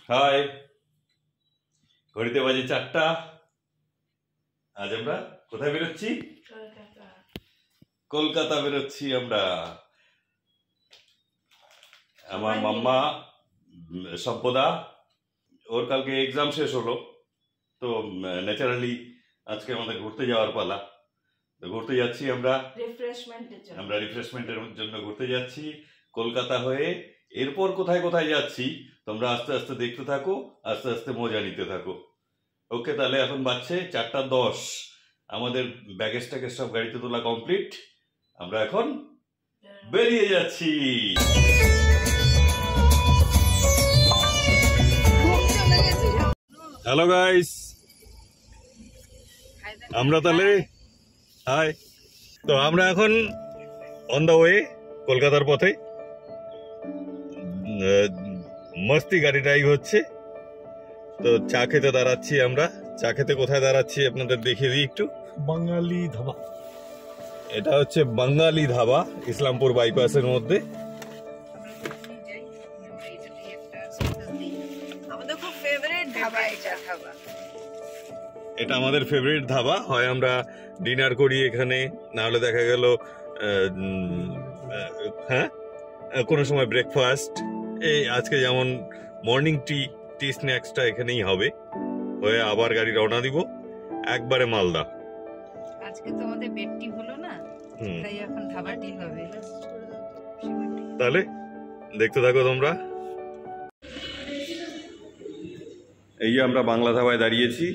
High, ঘড়িতে বাজে 4টা। আজ আমরা কোথায় বেরোচ্ছি? কলকাতা বেরোচ্ছি আমরা। আমার মাম্মা সম্পদা, ওর কালকে এক্সাম শেষ হলো, তো ন্যাচারালি আজকে আমাদের ঘুরতে যাওয়ার পালা। তো ঘুরতে যাচ্ছি আমরা রিফ্রেশমেন্টের জন্য ঘুরতে যাচ্ছি কলকাতা হয়ে। এরপর কোথায় কোথায় যাচ্ছি তোমরা আস্তে আস্তে দেখতে থাকো, আস্তে আস্তে মজা নিতে থাকো। ওকে, তাহলে এখন বাজছে 4:10। আমাদের ব্যাগেজ ট্যাগেজ সব গাড়িতে তোলা কমপ্লিট। আমরা এখন বেরিয়ে যাচ্ছি। হ্যালো গাইস, আমরা তাহলে হাই। তো আমরা এখন অন দা ওয়ে কলকাতার পথে। মস্তি গাড়ি ড্রাইভ হচ্ছে। তো চা খেতে দাঁড়াচ্ছি আমরা। চা খেতে কোথায় দাঁড়াচ্ছি আপনাদের দেখিয়ে দিই একটু। বাঙালি ধাবা। এটা হচ্ছে বাঙালি ধাবা, ইসলামপুর বাইপাসের মধ্যে। এটা আমাদের ফেভারিট ধাবা। হয় আমরা ডিনার করি এখানে, না হলে দেখা গেল কোনো সময় ব্রেকফাস্ট। এই আজকে যেমন মর্নিং টি স্ন্যাক্সটা এখানেই হবে। হয়ে আবার গাড়ি রওনা দিব একবারে মালদা। আজকে তো আমাদের বেডটি হলো না, তাই এখন ধাবাটি হবে। তাহলে দেখতে থাকো তোমরা। এই যে আমরা বাংলা ধাবায় দাঁড়িয়েছি।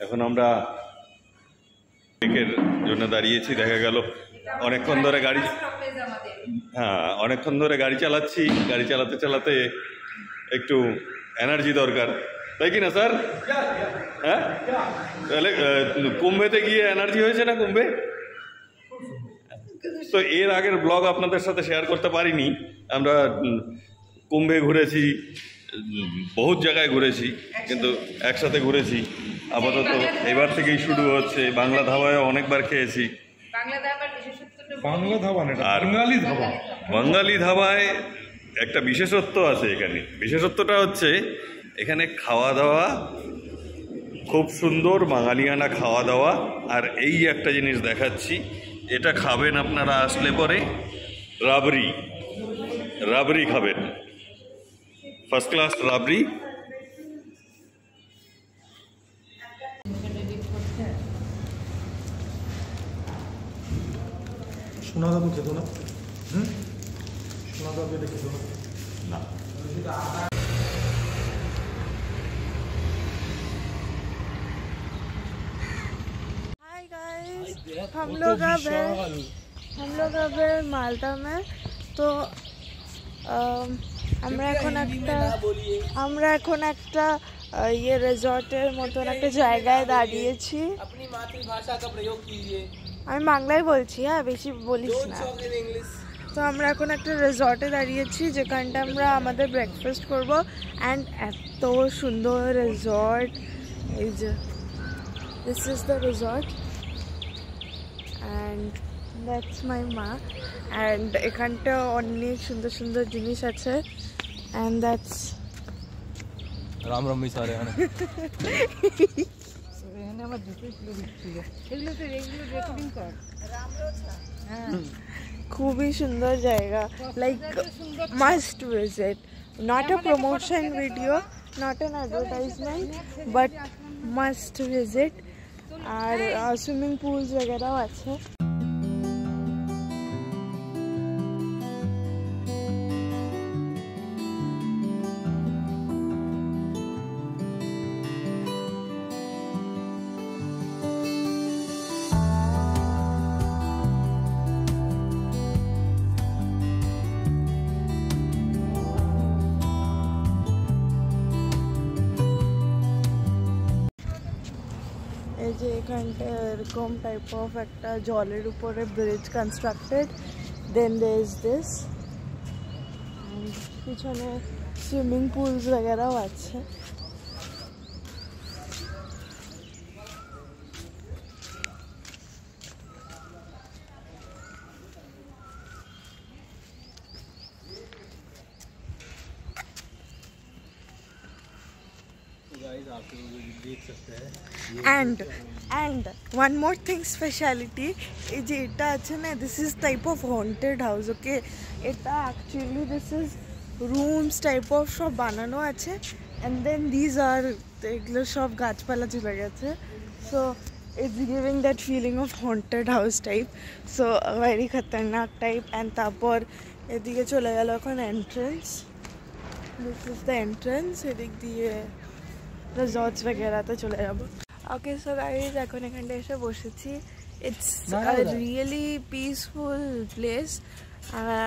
এখন আমরা ব্রেকের জন্য দাঁড়িয়েছি। দেখা গেল অনেকক্ষণ ধরে গাড়ি অনেকক্ষণ ধরে গাড়ি চালাচ্ছি। গাড়ি চালাতে চালাতে একটু এনার্জি দরকার, তাই কি না স্যার? হ্যাঁ, তাহলে কুম্ভেতে গিয়ে এনার্জি হয়েছে না কুম্ভে? তো এর আগের ব্লগ আপনাদের সাথে শেয়ার করতে পারিনি। আমরা কুম্ভে ঘুরেছি, বহুত জায়গায় ঘুরেছি, কিন্তু একসাথে ঘুরেছি। আপাতত এবার থেকেই শুরু হচ্ছে। বাংলা ধাবায় অনেকবার খেয়েছি। আর বাঙালি ধাবায় একটা বিশেষত্ব আছে এখানে। বিশেষত্বটা হচ্ছে এখানে খাওয়া দাওয়া খুব সুন্দর, বাঙালিয়ানা খাওয়া দাওয়া। আর এই একটা জিনিস দেখাচ্ছি, এটা খাবেন আপনারা আসলে পরে। রাবড়ি খাবেন, ফার্স্ট ক্লাস রাবড়ি। সোনাদাবু খেতো না? সোনাদাবু এটা খেতো না। हाय गाइस, हम लोग अब है माल्टा में। तो আমরা এখন একটা ইয়ে রিসর্টের মতন একটা জায়গায় দাঁড়িয়েছি। আমি বাংলায় বলছি, হ্যাঁ, বেশি বলিস না। তো আমরা এখন একটা রিসর্টে দাঁড়িয়েছি, যেখানটা আমরা আমাদের ব্রেকফাস্ট করব। অ্যান্ড এত সুন্দর রিসর্ট। এই যে this is the resort and that's my মা। অ্যান্ড এখানটা অনেক সুন্দর সুন্দর জিনিস আছে। অ্যান্ড দ্যাটস রাম রামি সারে খুবই সুন্দর জায়গা, like must visit. Not a promotion video, not an advertisement, but must visit. আর সুইমিং পুলস वगैरह আছে। এই যে এখানটা এরকম টাইপ অফ একটা জলের উপরে bridge constructed. Then there is this, পিছনে সুইমিং পুলস वगैरह আছে। गाइस आप लोग देख सकते हैं and one more thing speciality এই যে এটা আছে না, this is type of haunted house, okay? এটা actually this is rooms type of সব বানানো আছে, and then these are এগুলো সব গাছপালা চলে গেছে, so it's giving that feeling of haunted house type, so very खतरनाक type. and তারপর এদিকে চলে গেল এখন entrance, this is the entrance, এদিক দিয়ে রিসর্টস वगैरहতে চলে যাব। ওকে সো গাইস এখন এখানটা এসে বসেছি, it's a really peaceful place.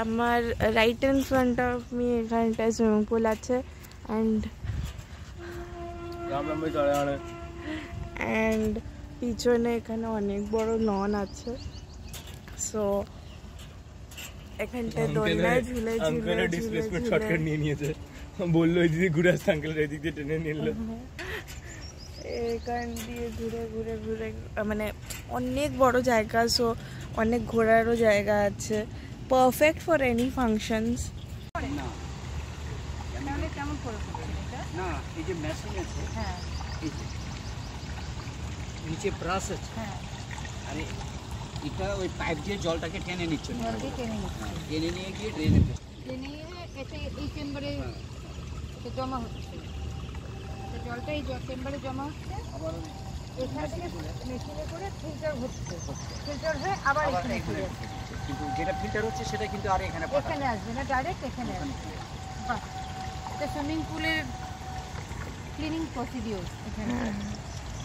আমার right in front of me এখানটায় সুইমিং পুল আছে অ্যান্ড পিছনে এখানে অনেক বড় লন আছে, সো এখানটায় দোলনায় ঝুলে ঝুলে ডিসপ্লেসমেন্ট শর্টকাট নিয়ে নিয়েছে, বললো এই দিকে ঘুরে আসতে, আঙ্কেল এই দিক দিয়ে টেনে নিল। এখান দিয়ে ঘুরে ঘুরে ঘুরে মানে অনেক বড় জায়গা, সো অনেক ঘোরারও জায়গা আছে, পারফেক্ট ফর এনি ফাংশনস। কেমন করে না এই যে মেশিন আছে, হ্যাঁ এই যে নিচে ব্রাশ আছে, হ্যাঁ আরে এটা ওই পাইপ দিয়ে জলটাকে টেনে নিচ্ছে, জলকে টেনে নিচ্ছে, টেনে নিয়ে গিয়ে ড্রেনে টেনে এটা এই চেম্বারে এটা জমা হচ্ছে, জলটা এই চেম্বারে জমা হচ্ছে, আবার এখান থেকে মেশিনে করে ফিল্টার হচ্ছে, ফিল্টার হয়ে আবার এখানে ফিরে আসছে। কিন্তু যেটা ফিল্টার হচ্ছে সেটা কিন্তু আর এখানে এখানে আসবে না, ডাইরেক্ট এখানে আসবে। বাহ, এটা সুইমিং পুলের ক্লিনিং প্রসিডিওর, এখানে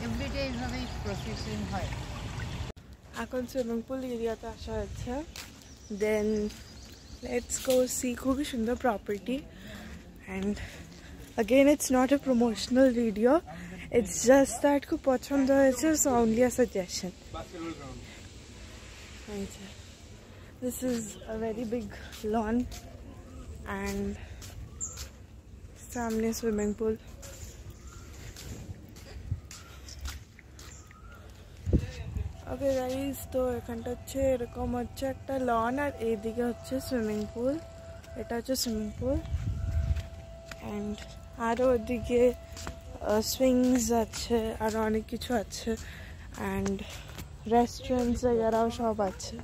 এভরিডে এইভাবেই প্রসেসিং হয়। এখন সুইমিং পুল এরিয়াতে আসা হচ্ছে, দেন লেটস গো সি, খুবই সুন্দর property. And again it's not a promotional video, it's just that খুব পছন্দ হয়েছে, so only a suggestion. This is a very big lawn and সামনে সুইমিং পুল। ওকে গাইস, তো এখানটা হচ্ছে এরকম হচ্ছে একটা লন, আর এইদিকে হচ্ছে সুইমিং পুল, এটা হচ্ছে সুইমিং পুল। অ্যান্ড আরও ওদিকে সুইংস আছে, আরও অনেক কিছু আছে, অ্যান্ড রেস্টুরেন্টস এরাও সব আছে,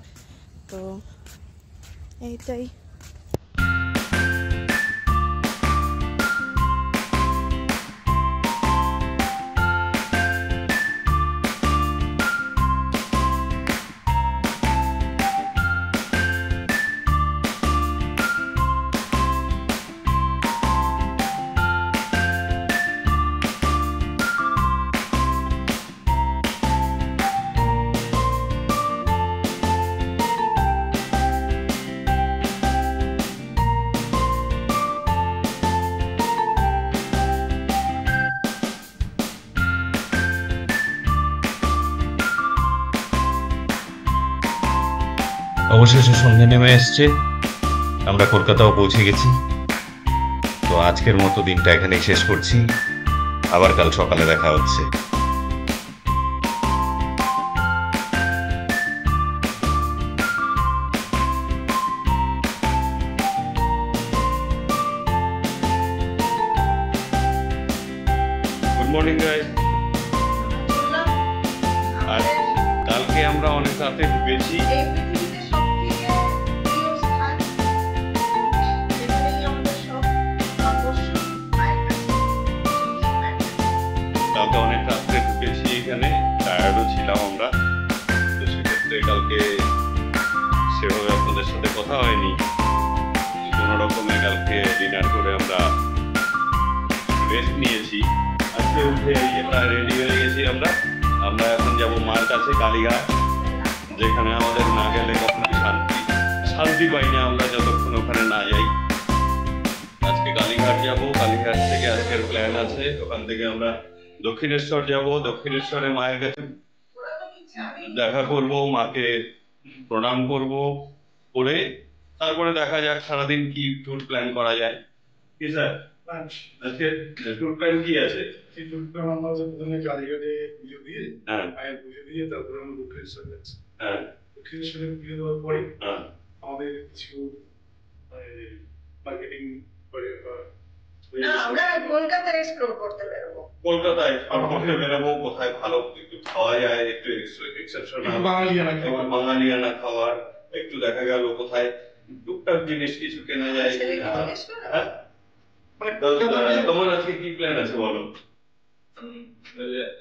তো এইটাই। অবশেষে সন্ধ্যে নেমে এসছে, আমরা কলকাতাও পৌঁছে গেছি। তো আজকের মতো দিনটা এখানেই শেষ করছি, আবার কাল সকালে দেখা হচ্ছে। Good morning guys. আর কালকে আমরা অনেক রাতে ঢুকেছি, কালকে অনেক রাত্রে ঢুকেছি এখানে, টায়ার্ডও ছিলাম আমরা, তো সেক্ষেত্রে কালকে সেভাবে আপনাদের সাথে কথা হয়নি, কোনো রকমে কালকে ডিনার করে আমরা রেস্ট নিয়েছি। আজকে উঠে প্রায় রেডি হয়ে গেছি আমরা এখন যাব মার কাছে কালীঘাট, যেখানে আমাদের না গেলে কখনো শান্তি পাই না আমরা যতক্ষণ ওখানে না যাই। আজকে কালীঘাট যাব, কালীঘাট থেকে আজকের প্ল্যান আছে, ওখান থেকে আমরা দক্ষিণেশ্বর যাব, দক্ষিণেশ্বরে মায়ের কাছে দেখা করব, মাকে প্রণাম করব, করে তারপরে দেখা যাক সারাদিন কি ট্যুর প্ল্যান করা যায়। কি স্যার আজকে ট্যুর প্ল্যান কি আছে? আমরা প্রথমে কালীঘাটে পুজো দিয়ে, মায়ের পুজো দিয়ে তারপরে আমরা দক্ষিণেশ্বর যাচ্ছি। দক্ষিণেশ্বরে পুজো দেওয়ার পরে আমাদের কিছু মার্কেটিং করে না, আমরা কলকাতায় এক্সপ্লোর করতে বেরোবো। কলকাতায় ঘুরতে বেরোবো, কোথায় ভালো একটু খাওয়া যায়, একটু এক্সেপশনাল বাঙালিয়ানা খাবার, একটু দেখা গেল কোথায় টুকটাক জিনিস কিছু কেনা যায়। হ্যাঁ, তোমার আজকে কি প্ল্যান আছে বলো?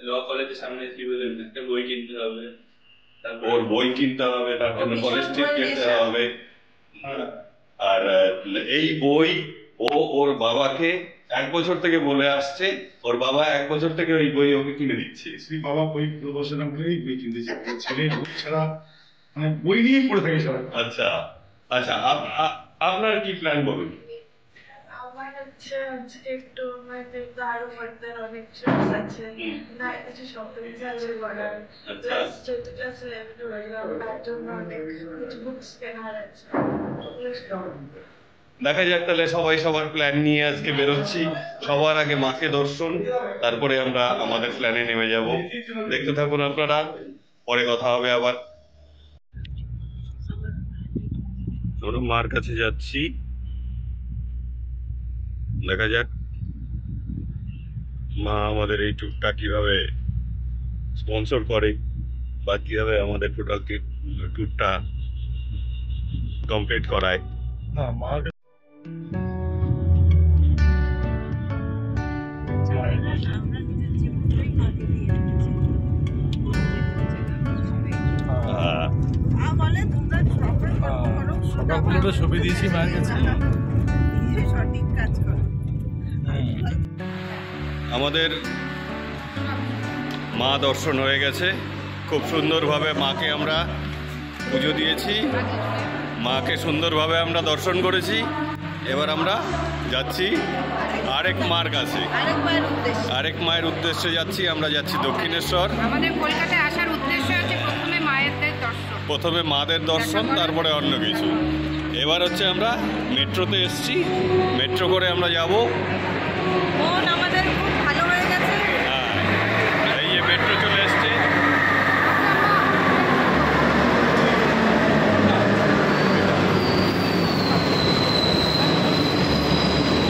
ল কলেজের সামনে কি বলেন, একটা বই কিনতে হবে, ওর বই কিনতে হবে, তার জন্য কলেজ ট্রিপ কিনতে হবে। আর এই বই ও ওর বাবাকে 1 বছর থেকে বলে আসছে, ওর বাবা 1 বছর থেকে ওই বই ওকে কিনে দিচ্ছে। বাবা বই প্রদর্শনা করেই বই কিনতে চায়, ছেলে বই ছাড়া মানে বই নিয়েই পড়ে থাকে সবাই। আচ্ছা আচ্ছা, আপনার কি প্ল্যান বলুন? আমার হচ্ছে একটু আরো ফার্দার অনেক ট্রিপস আছে, না কিছু শপিং আছে করার, প্লাস যেটা আছে তার জন্য অনেক বুকস কেনার আছে। দেখা যাক তাহলে, সবাই সবার প্ল্যান নিয়ে আজকে বেরোচ্ছি। সবার আগে মাকে দর্শন, তারপরে আমরা আমাদের প্ল্যানে নেমে যাব। দেখতে থাকুন আপনারা, পরে কথা হবে আবার। আমরা মার কাছে যাচ্ছি, দেখা যাক মা আমাদের এই ট্যুরটা কিভাবে স্পন্সর করে বা কিভাবে আমাদের টোটাল ট্যুরটা কমপ্লিট করায়। না মার ছবি দিয়েছি মায়ের কাছে। আমাদের মা দর্শন হয়ে গেছে, খুব সুন্দরভাবে মাকে আমরা পুজো দিয়েছি, মাকে সুন্দরভাবে আমরা দর্শন করেছি। এবার আমরা যাচ্ছি আরেক মার কাছে, আরেক মায়ের উদ্দেশ্যে যাচ্ছি। আমরা যাচ্ছি দক্ষিণেশ্বর। আমাদের কলকাতায় আসার উদ্দেশ্য হচ্ছে প্রথমে মায়েদের দর্শন, প্রথমে মাদের দর্শন, তারপরে অন্য কিছু। এবার হচ্ছে আমরা মেট্রোতে এসছি, মেট্রো করে আমরা যাব। মন আমাদের খুব ভালো হয়ে গেছে। হ্যাঁ, এই যে মেট্রো চলে এসছে।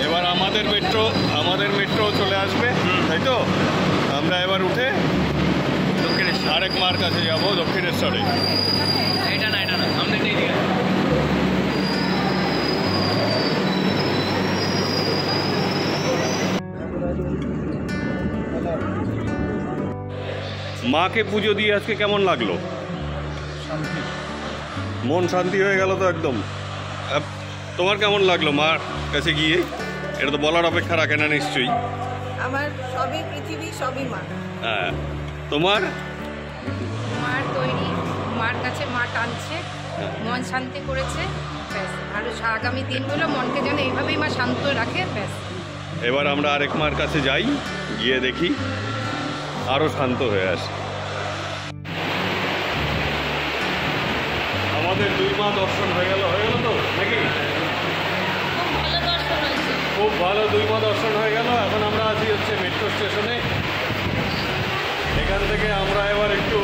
এবার আমাদের মেট্রো চলে আসবে, তাই তো? আমরা এবার উঠে দক্ষিণেশ্বর আরেক মার কাছে যাব, দক্ষিণেশ্বরে। এটা না আমাদের এই দিকে। মাকে পুজো দিয়ে আজকে কেমন লাগলো? মন শান্তি হয়ে গেল তো একদম। তোমার কেমন লাগলো মার কাছে গিয়ে? এটা তো বলার অপেক্ষা রাখে না নিশ্চয়ই। আমার সবই পৃথিবী, সবই মা। হ্যাঁ, তোমার? মার তৈরি, মার কাছে মা টানছে, মন শান্তি করেছে, ব্যাস। আরো আগামী দিনগুলো মনকে যেন এইভাবেই মা শান্ত রাখে, ব্যাস। এবার আমরা আরেক মার কাছে যাই, গিয়ে দেখি আরো শান্ত হয়ে আসে। আমাদের 2 মা দর্শন হয়ে গেল তো নাকি? খুব ভালো 2 মা দর্শন হয়ে গেল। এখন আমরা আছি হচ্ছে মেট্রো স্টেশনে। এখান থেকে আমরা এবার একটু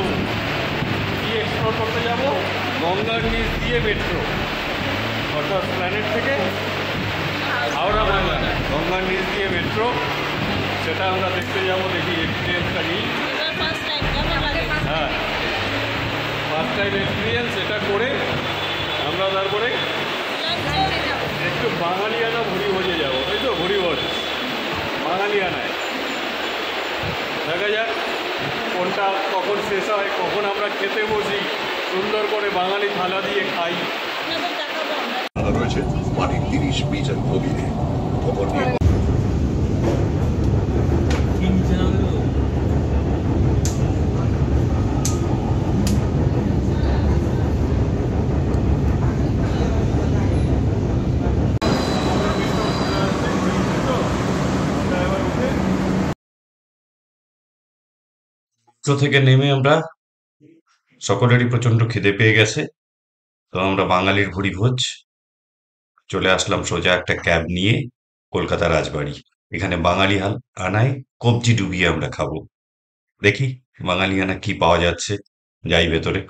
কি এক্সপ্লোর করতে যাব, গঙ্গার নিচ দিয়ে মেট্রো, অর্থাৎ প্ল্যানেট থেকে হাওড়া বাংলা গঙ্গার নিচ দিয়ে মেট্রো, সেটা আমরা দেখতে যাব। দেখি এক্সপিরিয়েন্সটা নিই। হ্যাঁ, ফার্স্ট টাইম এক্সপিরিয়েন্স। এটা করে আমরা তারপরে একটু বাঙালিয়ানা ভুড়ি ভোজে যাবো, তাই তো? ভুড়ি ভোজ বাঙালিয়ানায়। দেখা যাক কোনটা কখন শেষ হয়, কখন আমরা খেতে বসি, সুন্দর করে বাঙালি থালা দিয়ে খাই। রয়েছে মাটির 30 মিটার গভীরে। খবর নিয়ে মেট্রো থেকে নেমে আমরা সকলেরই প্রচন্ড খিদে পেয়ে গেছে, তো আমরা বাঙালির ভুড়ি ভোজ চলে আসলাম সোজা একটা ক্যাব নিয়ে কলকাতা রাজবাড়ি। এখানে বাঙালি আনায় কবজি ডুবিয়ে আমরা খাবো। দেখি বাঙালি আনা কি পাওয়া যাচ্ছে, যাই ভেতরে।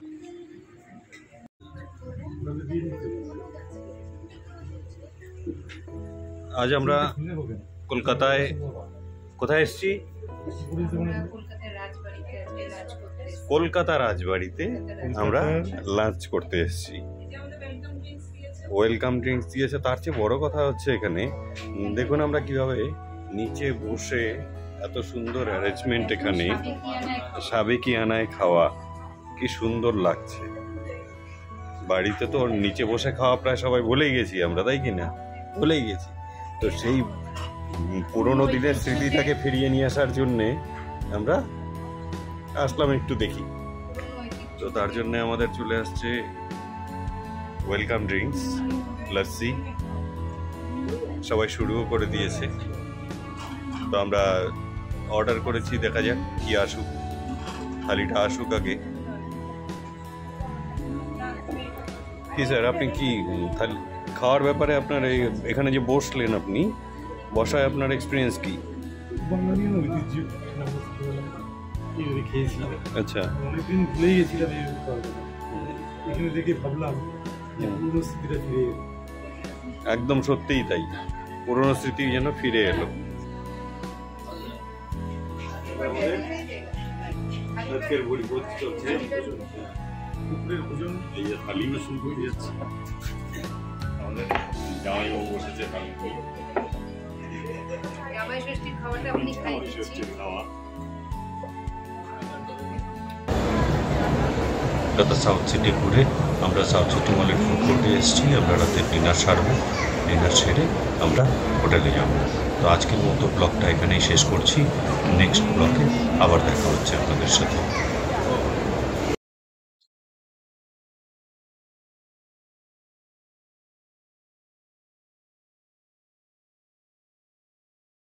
আজ আমরা কলকাতায় কোথায় এসছি? কলকাতার রাজবাড়িতে আজকে লাঞ্চ করতে এসেছি। কলকাতা রাজবাড়িতে আমরা লাঞ্চ করতে এসেছি। ওয়েলকাম ড্রিঙ্কস দিয়েছে। তার চেয়ে বড় কথা হচ্ছে এখানে দেখুন আমরা কিভাবে নিচে বসে এত সুন্দর অ্যারেঞ্জমেন্ট এখানে সাবেকিয়ানায় খাওয়া, কি সুন্দর লাগছে। বাড়িতে তো নিচে বসে খাওয়া প্রায় সবাই ভুলেই গেছি আমরা, তাই কি না? ভুলেই গেছি। তো সেই পুরোনো দিনের স্মৃতিটাকে ফিরিয়ে নিয়ে আসার জন্যে আমরা আসলাম একটু দেখি। তো তার জন্য আমাদের চলে আসছে ওয়েলকাম ড্রিঙ্কস, লস্যি, সবাই শুরুও করে দিয়েছে। তো আমরা অর্ডার করেছি, দেখা যাক কি আসুক, থালিটা আসুক আগে। কি স্যার আপনি কি থালি খাওয়ার ব্যাপারে আপনার এখানে যে বসলেন, আপনি বসায় আপনার এক্সপিরিয়েন্স কি? বাঙালি ঐতিহ্য এইভাবে খেয়েছি। আচ্ছা, অনেকদিন ভুলেই গেছিলাম এইভাবে খাওয়াটা। এখানে দেখে ভাবলাম যে পুরনো স্মৃতিটা ফিরে এলো। একদম সত্যিই তাই, পুরোনো স্মৃতি যেন ফিরে এলো। আজকের ভোজ চলছে, দুপুরের ভোজন এই যে থালিও শুরু হয়ে যাচ্ছে। আমাদের জামাইবাবু বসেছে থালি, জামাই ষষ্ঠীর খাওয়াটা আপনি খাই দিচ্ছি। খাওয়া কলকাতা সাউথ সিটি ঘুরে আমরা সাউথ সিটি মলের ফুড কোর্টে এসেছি। আমরা রাতে ডিনার সারবো, ডিনার সেরে আমরা হোটেলে যাব। তো আজকের মতো ব্লগটা এখানেই শেষ করছি। নেক্সট ব্লগে আবার দেখা হচ্ছে আপনাদের সাথে।